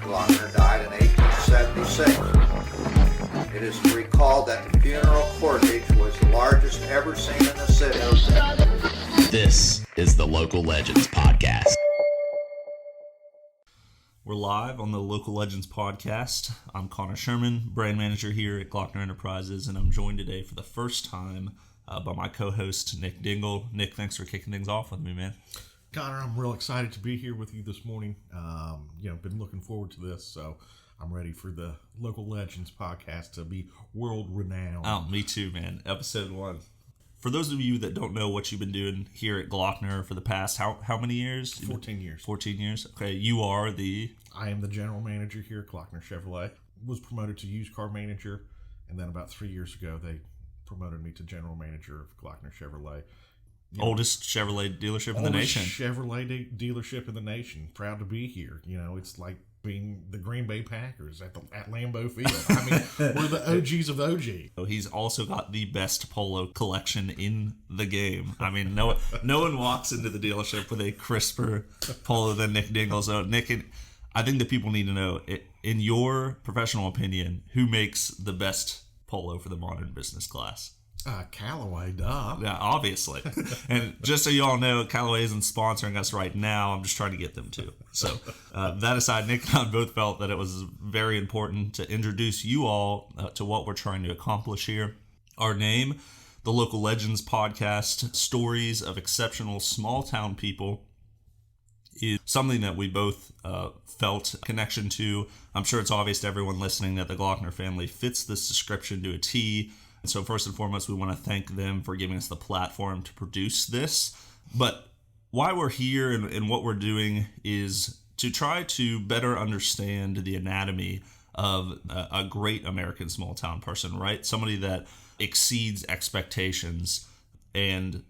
Glockner died in 1876. It is recalled that the funeral cortege was the largest ever seen in the city. This is the Local Legends Podcast. We're live on the Local Legends Podcast. I'm Connor Sherman, brand manager here at Glockner Enterprises, and I'm joined today for the first time by my co-host, Nick Dengel. Nick, thanks for kicking things off with me, man. Connor, I'm real excited to be here with you this morning. Been looking forward to this, so I'm ready for the Local Legends Podcast to be world-renowned. Oh, me too, man. Episode 1. For those of you that don't know what you've been doing here at Glockner for the past, how many years? 14 years. 14 years? Okay, you are I am the general manager here at Glockner Chevrolet. Was promoted to used car manager, and then about 3 years ago, they promoted me to general manager of Glockner Chevrolet. Oldest Chevrolet dealership in the nation. Chevrolet dealership in the nation. Proud to be here. You know, it's like being the Green Bay Packers at Lambeau Field. I mean, we're the OGs of OG. He's also got the best polo collection in the game. I mean, no one walks into the dealership with a crisper polo than Nick Dengel. So, Nick, I think that people need to know, in your professional opinion, who makes the best polo for the modern business class? Callaway, duh. Yeah, obviously. And just so you all know, Callaway isn't sponsoring us right now. I'm just trying to get them to. So that aside, Nick and I both felt that it was very important to introduce you all to what we're trying to accomplish here. Our name, the Local Legends Podcast, Stories of Exceptional Small Town People, is something that we both felt a connection to. I'm sure it's obvious to everyone listening that the Glockner family fits this description to a T. So first and foremost, we want to thank them for giving us the platform to produce this. But why we're here and what we're doing is to try to better understand the anatomy of a great American small town person, right? Somebody that exceeds expectations and,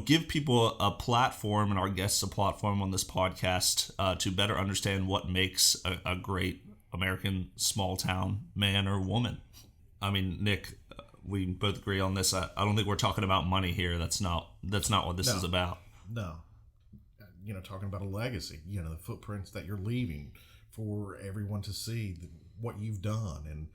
give people a platform and our guests a platform on this podcast to better understand what makes a great American small town man or woman. I mean, Nick, we both agree on this. I don't think we're talking about money here. That's not what this is about. No. Talking about a legacy, the footprints that you're leaving for everyone to see what you've done and,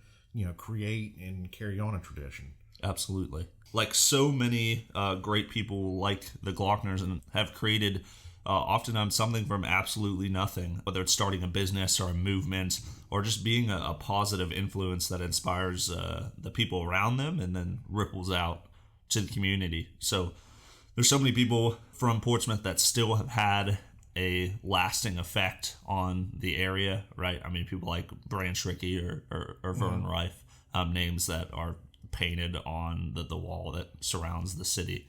create and carry on a tradition. Absolutely. Like so many great people like the Glockners and have created oftentimes something from absolutely nothing, whether it's starting a business or a movement or just being a positive influence that inspires the people around them and then ripples out to the community. So there's so many people from Portsmouth that still have had a lasting effect on the area, right? I mean, people like Branch Rickey or Vernon Rife, names that are painted on the wall that surrounds the city.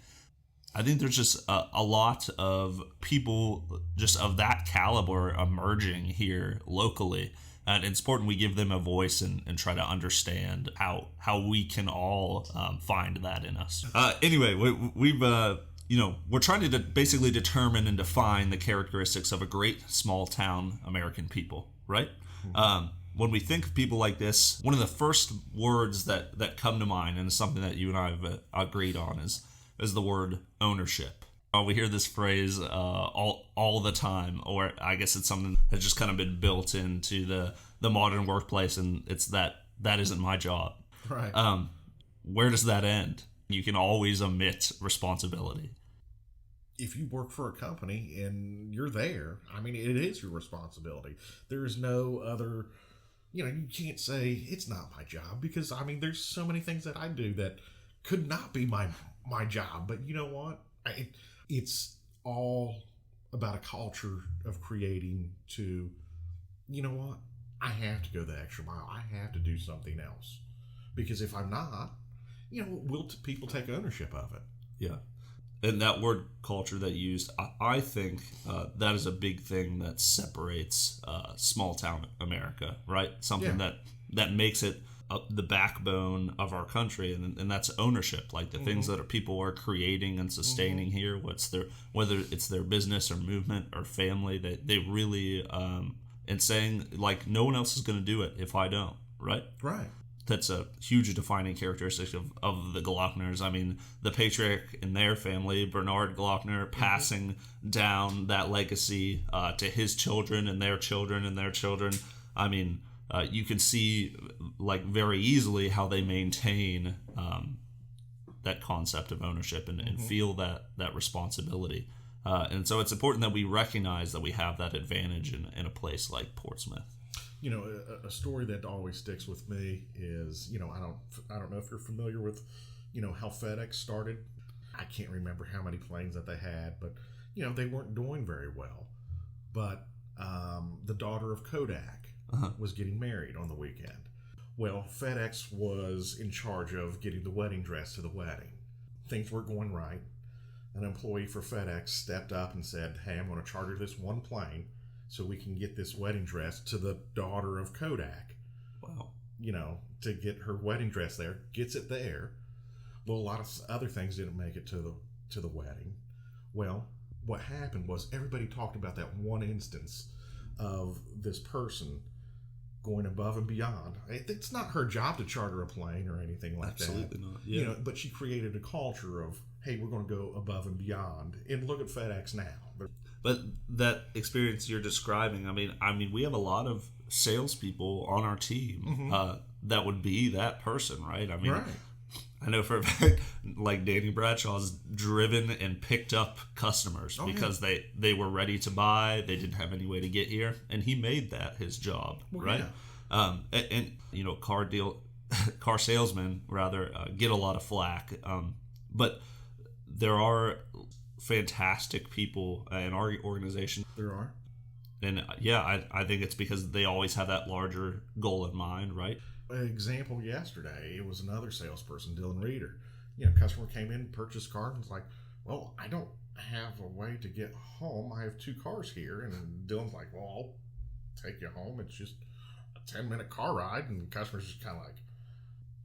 I think there's just a lot of people just of that caliber emerging here locally. And it's important we give them a voice and try to understand how we can all find that in us. Anyway, we're trying to basically determine and define the characteristics of a great small town American people, right? Mm-hmm. When we think of people like this, one of the first words that come to mind, and it's something that you and I have agreed on, is the word ownership. We hear this phrase all the time, or I guess it's something that's just kind of been built into the modern workplace, and it's that isn't my job. Right. Where does that end? You can always omit responsibility. If you work for a company and you're there, I mean, it is your responsibility. There is no other, you can't say it's not my job because, I mean, there's so many things that I do that could not be my job. But you know what? It's all about a culture of creating to, you know what? I have to go the extra mile. I have to do something else. Because if I'm not, will people take ownership of it? Yeah. And that word culture that you used, I think that is a big thing that separates small town America, right? Something that makes it the backbone of our country, and that's ownership. Like the things that people are creating and sustaining here, whether it's their business or movement or family, they really and saying like no one else is going to do it if I don't, right? Right. that's a huge defining characteristic of the Glockners. I mean, the patriarch in their family, Bernard Glockner, passing down that legacy to his children and their children and their children. I mean, you can see like very easily how they maintain that concept of ownership and feel that responsibility. And so it's important that we recognize that we have that advantage in a place like Portsmouth. You know, a story that always sticks with me is, you know, I don't know if you're familiar with, you know, how FedEx started. I can't remember how many planes that they had, but, you know, they weren't doing very well. But the daughter of Kodak was getting married on the weekend. Well, FedEx was in charge of getting the wedding dress to the wedding. Things weren't going right. An employee for FedEx stepped up and said, hey, I'm going to charter this one plane so we can get this wedding dress to the daughter of Kodak. Wow. You know, to get her wedding dress there. Gets it there. Well, a lot of other things didn't make it to the wedding. Well, what happened was everybody talked about that one instance of this person going above and beyond. It's not her job to charter a plane or anything like Absolutely that. not. Yeah. You know, but she created a culture of, hey, we're going to go above and beyond. And look at FedEx now. But that experience you're describing, I mean, we have a lot of salespeople on our team that would be that person, right? I mean, right. I know for a fact, like Danny Bradshaw's driven and picked up customers because they were ready to buy, they didn't have any way to get here, and he made that his job, right? Yeah. And you know, car salesmen rather get a lot of flack, but there are fantastic people in our organization. There are. And yeah, I think it's because they always have that larger goal in mind, right? An example yesterday, it was another salesperson, Dylan Reeder. You know, customer came in, purchased a car, and was like, well, I don't have a way to get home. I have 2 cars here. And then Dylan's like, well, I'll take you home. It's just a 10-minute car ride. And the customer's just kind of like,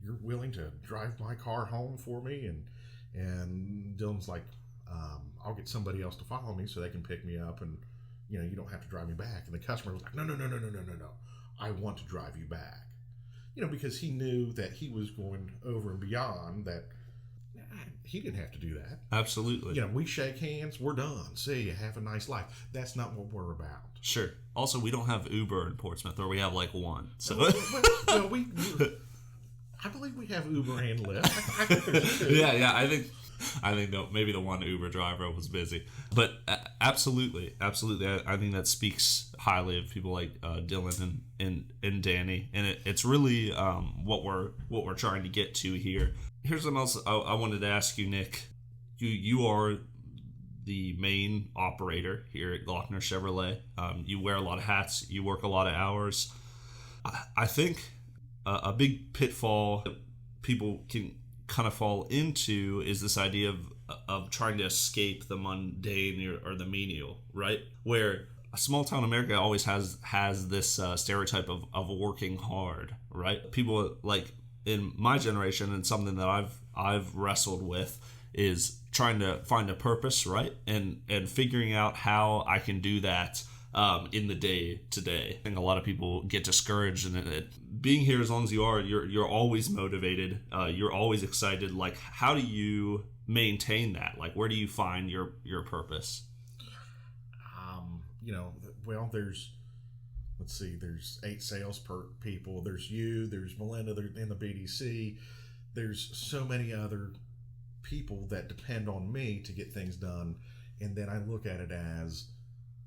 you're willing to drive my car home for me? And Dylan's like, I'll get somebody else to follow me so they can pick me up, and you know, you don't have to drive me back. And the customer was like, no, I want to drive you back. You know, because he knew that he was going over and beyond that. He didn't have to do that. Absolutely. You know, we shake hands, we're done. See you, have a nice life. That's not what we're about. Sure. Also, we don't have Uber in Portsmouth, or we have like one. So well, I believe we have Uber and Lyft. I think there's 2. Yeah. I think maybe the one Uber driver was busy, but absolutely. I think that speaks highly of people like Dylan and Danny, and it's really what we're trying to get to here. Here's something else I wanted to ask you, Nick. You are the main operator here at Glockner Chevrolet. You wear a lot of hats. You work a lot of hours. I think a big pitfall that people can kind of fall into is this idea of trying to escape the mundane or the menial, right? Where a small town America always has this stereotype of working hard, right? People like in my generation, and something that I've wrestled with is trying to find a purpose, right? And figuring out how I can do that in the day to day. I think a lot of people get discouraged, and being here as long as you are, you're always motivated. You're always excited. Like, how do you maintain that? Like, where do you find your purpose? You know, well, there's 8 sales people. There's you. There's Melinda. There's in the BDC. There's so many other people that depend on me to get things done, and then I look at it as,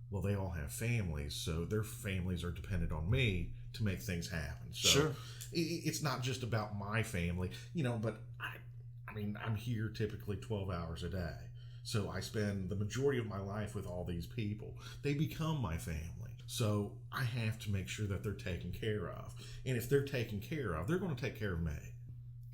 well, they all have families, so their families are dependent on me to make things happen. So sure. It's not just about my family, you know, but I mean, I'm here typically 12 hours a day. So I spend the majority of my life with all these people. They become my family. So I have to make sure that they're taken care of. And if they're taken care of, they're going to take care of me.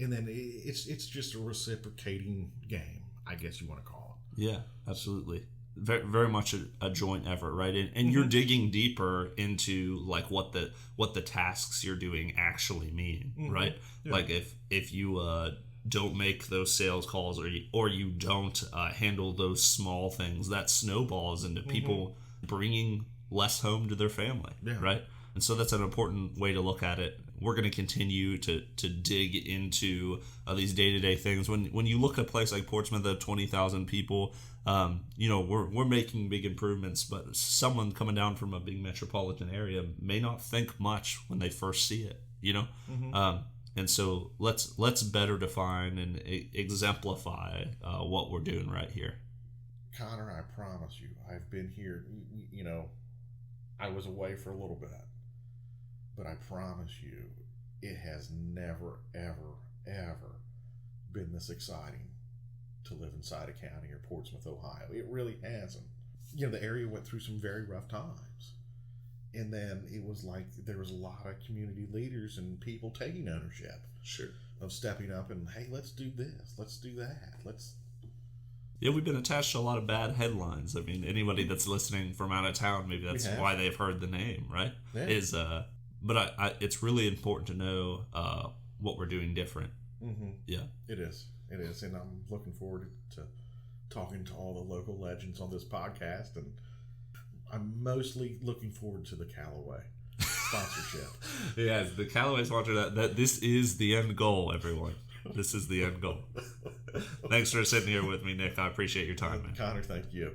And then it's just a reciprocating game, I guess you want to call it. Yeah, absolutely. Very, very much a joint effort, right? And you're digging deeper into like what the tasks you're doing actually mean, right? Yeah. Like if you don't make those sales calls or you don't handle those small things, that snowballs into people bringing less home to their family, right? And so that's an important way to look at it. We're going to continue to dig into these day-to-day things. When you look at a place like Portsmouth of 20,000 people, we're making big improvements, but someone coming down from a big metropolitan area may not think much when they first see it, and so let's better define and exemplify what we're doing right here. Connor, I promise you, I've been here, I was away for a little bit, but I promise you, it has never, ever, ever been this exciting to live inside a county or Portsmouth, Ohio. It really hasn't. The area went through some very rough times. And then it was like there was a lot of community leaders and people taking ownership. Sure. Of stepping up and, hey, let's do this, let's do that, Yeah, we've been attached to a lot of bad headlines. I mean, anybody that's listening from out of town, maybe that's why they've heard the name, right? Yeah. But it's really important to know what we're doing different. Mm-hmm. Yeah. It is, and I'm looking forward to talking to all the local legends on this podcast, and I'm mostly looking forward to the Callaway sponsorship. Yeah, the Callaway sponsor. That this is the end goal, everyone. This is the end goal. Thanks for sitting here with me, Nick. I appreciate your time, man. Connor, thank you.